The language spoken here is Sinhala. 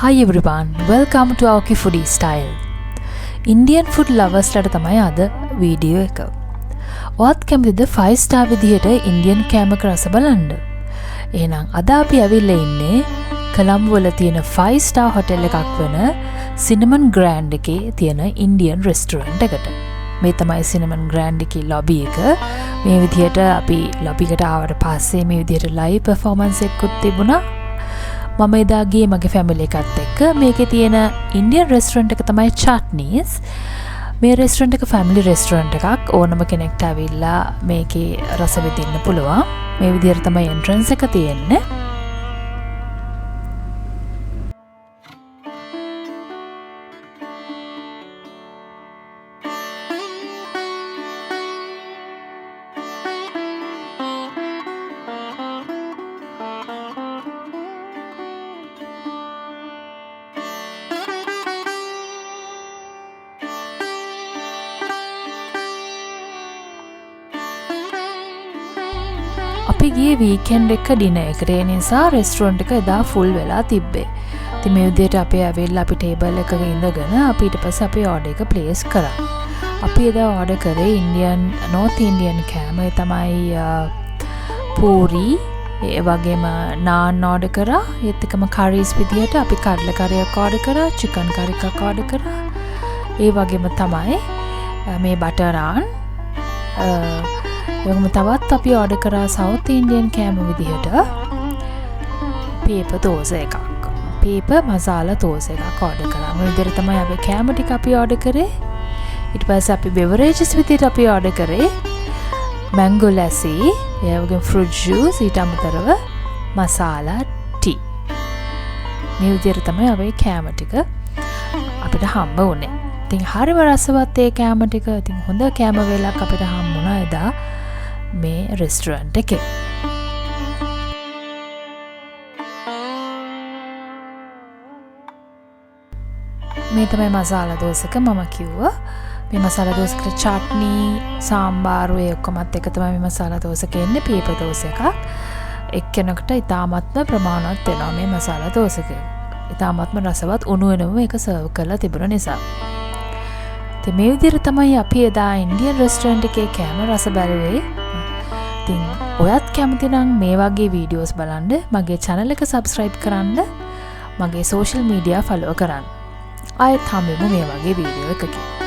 Hi everyone, welcome to Aoki Foodie Style. Indian food lovers ලට තමයි අද වීඩියෝ එක. ඔයත් කැමතිද 5 star විදිහට Indian කෑමක රස බලන්න? එහෙනම් අද අපි ඇවිල්ලා ඉන්නේ කොළඹ වල තියෙන 5 star hotel එකක් වන Cinnamon Grand එකේ තියෙන Indian restaurant එකට. මේ තමයි Cinnamon Grand එකේ lobby එක. මේ විදිහට අපි lobby එකට ආවට පස්සේ මේ විදිහට live performance එකකුත් තිබුණා. මම එදා ගියේ මගේ ෆැමිලි එකත් එක්ක. මේකේ තියෙන ඉන්දියන් රෙස්ටොරන්ට් එක තමයි චට්නීස්. මේ රෙස්ටොරන්ට් එක ෆැමිලි රෙස්ටොරන්ට් එකක්. ඕනම කෙනෙක්ට ඇවිල්ලා මේකේ රස විඳින්න පුළුවන්. මේ විදිහට තමයි එන්ට්‍රන්ස් එක තියෙන්නේ. අපි ගියේ වීකෙන්ඩ් එක ඩිනර් එකට. ඒ නිසා රෙස්ටොරන්ට් එක එදා ෆුල් වෙලා තිබ්බේ. ඉතින් මේ විදිහට අපි ඇවිල්ලා අපි ටේබල් එකක ඉඳගෙන අපි ඊට පස්සේ අපේ ඕඩර් එක ප්ලේස් කරා. අපි එදා ඕඩර් කරේ ඉන්දියන් නෝත් ඉන්දියන් කෑම. ඒ තමයි පූරි, ඒ වගේම නාන් ඕඩර් කරා. ඒත් එකම කරීස් විදිහට අපි කඩල කරියක් ඕඩර් කරා, චිකන් කරි එකක් ඕඩර් කරා. ඒ වගේම තමයි මේ බටර් නාන් එවගේම තවත් අපි ඕඩර් කරා සවුත් ඉන්දියන් කෑම විදිහට පේපර් දෝස එකක්. පේපර් මසාලා දෝස එකක් ඕඩර් කරා. මේ විදිහට තමයි අපි කෑම ටික අපි ඕඩර් කරේ. ඊට පස්සේ අපි බෙවරේජස් විදිහට අපි ඕඩර් කරේ මැංගෝ ලැසි, ඒ වගේම ෆෘට් ජූස්, ඊට අමතරව මසාලා ටී. මේ විදිහට තමයි අපි කෑම ටික අපිට හම්බ වුණේ. ඉතින් හරිම රසවත් ඒ කෑම ටික. ඉතින් හොඳ කෑම වේලක් අපිට හම්බුණා එදා මේ රෙස්ටොරන්ට් එකේ. මේ තමයි මසාලා දෝසක මම කිව්වා. මේ මසාලා දෝසක චට්නි, සාම්බාරු ඒ ඔක්කොමත් එක තමයි මේ මසාලා දෝසක එන්නේ. පේපර් දෝස එකක්. එක්කෙනෙකුට ඉතාමත්ම ප්‍රමාණවත් වෙනවා මේ මසාලා දෝසක. ඉතාමත්ම රසවත් උණු වෙනම මේක සර්ව් කරලා තිබුණ නිසා. ඉතින් මේ විදිහට තමයි අපි එදා ඉන්දියන් රෙස්ටොරන්ට් එකේ කෑම රස බැලුවේ. ඉතින් ඔයත් කැමති නම් මේ වගේ වීඩියෝස් බලන්න මගේ channel එක subscribe කරන්න, මගේ social media follow කරන්න. ආයෙත් හම්බෙමු මේ වගේ වීඩියෝ එකකින්.